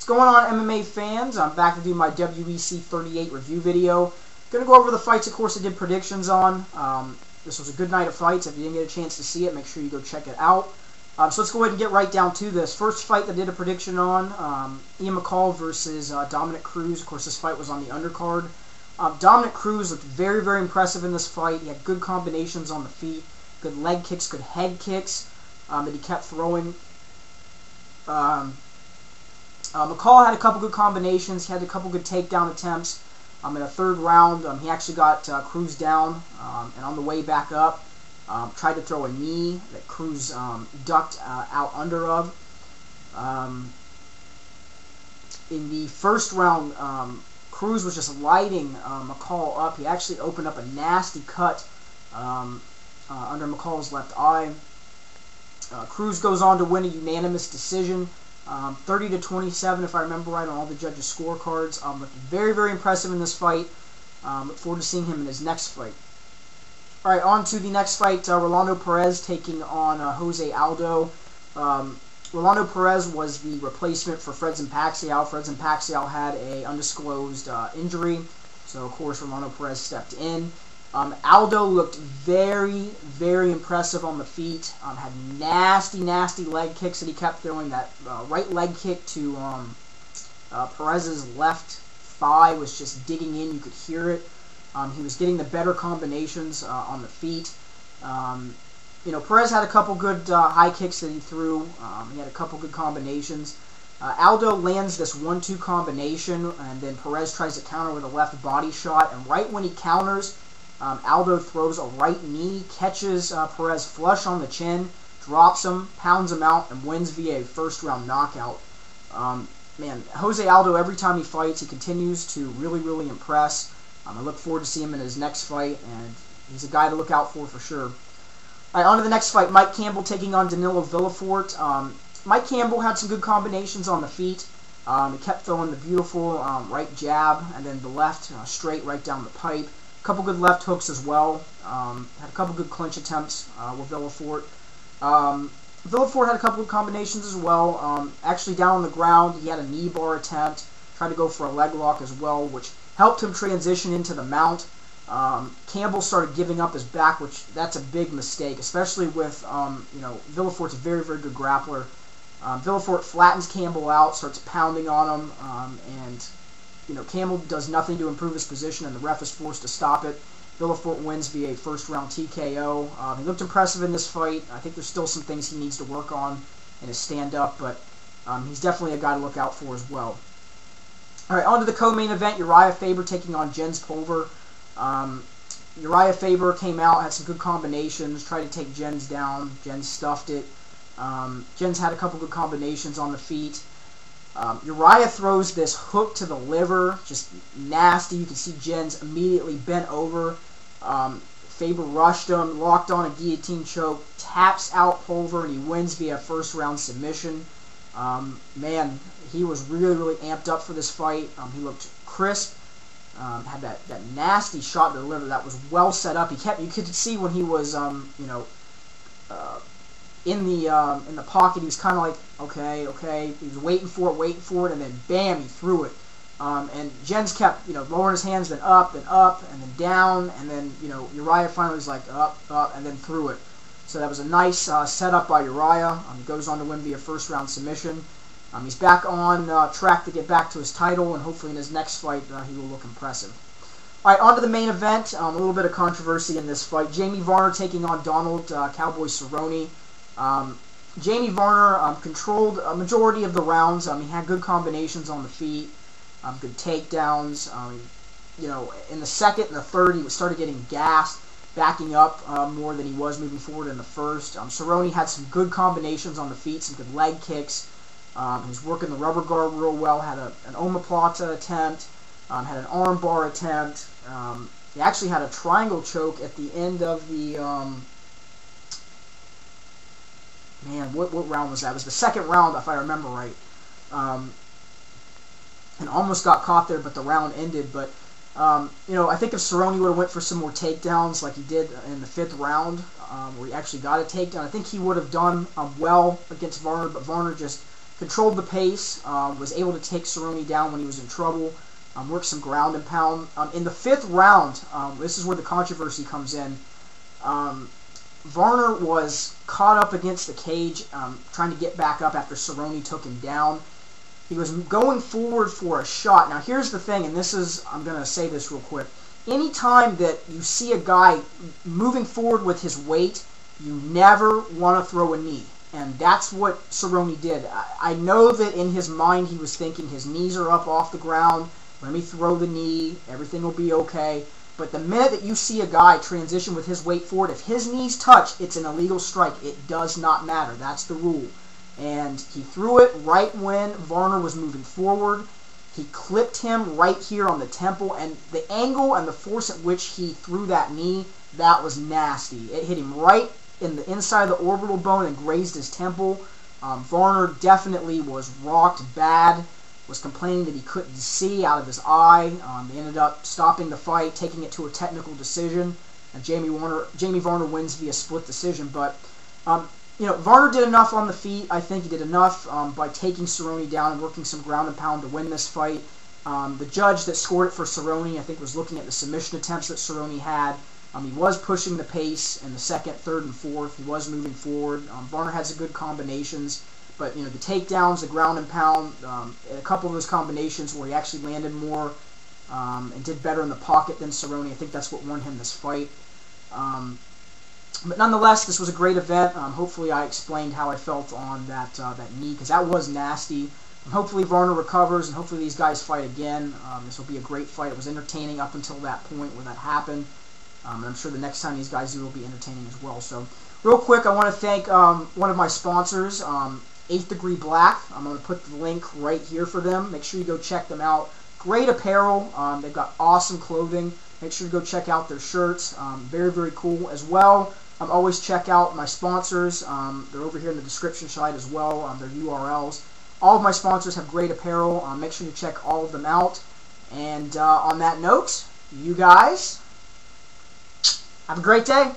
What's going on, MMA fans? I'm back to do my WEC 38 review video. Going to go over the fights, of course, I did predictions on. This was a good night of fights. If you didn't get a chance to see it, make sure you go check it out. So let's go ahead and get right down to this. First fight that I did a prediction on, Ian McCall versus Dominic Cruz. Of course, this fight was on the undercard. Dominic Cruz looked very, very impressive in this fight. He had good combinations on the feet, good leg kicks, good head kicks that he kept throwing. McCall had a couple good combinations. He had a couple good takedown attempts. In the third round, he actually got Cruz down, and on the way back up, tried to throw a knee that Cruz ducked out under of. In the first round, Cruz was just lighting McCall up. He actually opened up a nasty cut under McCall's left eye. Cruz goes on to win a unanimous decision. 30-27, if I remember right, on all the judges' scorecards. Looked very, very impressive in this fight. Look forward to seeing him in his next fight. All right, on to the next fight. Rolando Perez taking on Jose Aldo. Rolando Perez was the replacement for Fredson Pacquiao. Fredson Pacquiao had an undisclosed injury, so of course Rolando Perez stepped in. Aldo looked very, very impressive on the feet. Had nasty, nasty leg kicks that he kept throwing. That right leg kick to Perez's left thigh was just digging in. You could hear it. He was getting the better combinations on the feet. Perez had a couple good high kicks that he threw. He had a couple good combinations. Aldo lands this 1-2 combination, and then Perez tries to counter with a left body shot. And right when he counters, Aldo throws a right knee, catches Perez flush on the chin, drops him, pounds him out, and wins via a first-round knockout. Man, Jose Aldo, every time he fights, he continues to really, really impress. I look forward to seeing him in his next fight, and he's a guy to look out for sure. All right, on to the next fight. Mike Campbell taking on Danilo Villafort. Mike Campbell had some good combinations on the feet. He kept throwing the beautiful right jab, and then the left straight right down the pipe. A couple good left hooks as well. Had a couple good clinch attempts with Villafort. Villafort had a couple of combinations as well. Actually, down on the ground, he had a knee bar attempt. Tried to go for a leg lock as well, which helped him transition into the mount. Campbell started giving up his back, which that's a big mistake, especially with Villafort's a very, very good grappler. Villafort flattens Campbell out, starts pounding on him, and Campbell does nothing to improve his position, and the ref is forced to stop it. Villafort wins via a first-round TKO. He looked impressive in this fight. I think there's still some things he needs to work on in his stand-up, but he's definitely a guy to look out for as well. All right, on to the co-main event, Uriah Faber taking on Jens Pulver. Uriah Faber came out, had some good combinations, tried to take Jens down. Jens stuffed it. Jens had a couple good combinations on the feet. Uriah throws this hook to the liver, just nasty. You can see Jens immediately bent over. Faber rushed him, locked on a guillotine choke, taps out Pulver, and he wins via first-round submission. Man, he was really, really amped up for this fight. He looked crisp. Had that nasty shot to the liver that was well set up. You could see when he was in the pocket, he was kind of like, okay. He was waiting for it, and then bam, he threw it. And Jens kept, lowering his hands, then up, and then down, and then, Uriah finally was like up, and then threw it. So that was a nice setup by Uriah. He goes on to win via first-round submission. He's back on track to get back to his title, and hopefully in his next fight, he will look impressive. All right, on to the main event. A little bit of controversy in this fight. Jamie Varner taking on Donald Cowboy Cerrone. Jamie Varner controlled a majority of the rounds. He had good combinations on the feet, good takedowns. In the second and the third, he started getting gassed, backing up more than he was moving forward in the first. Cerrone had some good combinations on the feet, some good leg kicks. He was working the rubber guard real well, had an omoplata attempt, had an arm bar attempt. He actually had a triangle choke at the end of the... Man, what round was that? It was the second round, if I remember right. And almost got caught there, but the round ended. But, I think if Cerrone would have went for some more takedowns like he did in the fifth round, where he actually got a takedown, I think he would have done well against Varner, but Varner just controlled the pace, was able to take Cerrone down when he was in trouble, worked some ground and pound. In the 5th round, this is where the controversy comes in. Varner was caught up against the cage, trying to get back up after Cerrone took him down. He was going forward for a shot. Now here's the thing, and this is, I'm going to say this real quick. Anytime that you see a guy moving forward with his weight, you never want to throw a knee. And that's what Cerrone did. I know that in his mind he was thinking his knees are up off the ground. Let me throw the knee. Everything will be okay. But the minute that you see a guy transition with his weight forward, if his knees touch, it's an illegal strike. It does not matter. That's the rule. And he threw it right when Varner was moving forward. He clipped him right here on the temple, and the angle and the force at which he threw that knee, that was nasty. It hit him right in the inside of the orbital bone and grazed his temple. Varner definitely was rocked bad, was complaining that he couldn't see out of his eye. They ended up stopping the fight, taking it to a technical decision, and Jamie Varner wins via split decision. But Varner did enough on the feet. I think he did enough by taking Cerrone down and working some ground and pound to win this fight. The judge that scored it for Cerrone, I think, was looking at the submission attempts that Cerrone had. He was pushing the pace in the 2nd, 3rd, and 4th. He was moving forward. Varner had some good combinations, but the takedowns, the ground and pound, a couple of those combinations where he actually landed more and did better in the pocket than Cerrone. I think that's what won him this fight. But nonetheless, this was a great event. Hopefully I explained how I felt on that knee, because that was nasty. Hopefully Varner recovers, and hopefully these guys fight again. This will be a great fight. It was entertaining up until that point where that happened. And I'm sure the next time these guys do will be entertaining as well. So, real quick, I want to thank one of my sponsors, 8th Degree Black. I'm going to put the link right here for them. Make sure you go check them out. Great apparel. They've got awesome clothing. Make sure to go check out their shirts. Very, very cool as well. Always check out my sponsors. They're over here in the description side as well, their URLs. All of my sponsors have great apparel. Make sure to check all of them out. And on that note, you guys have a great day.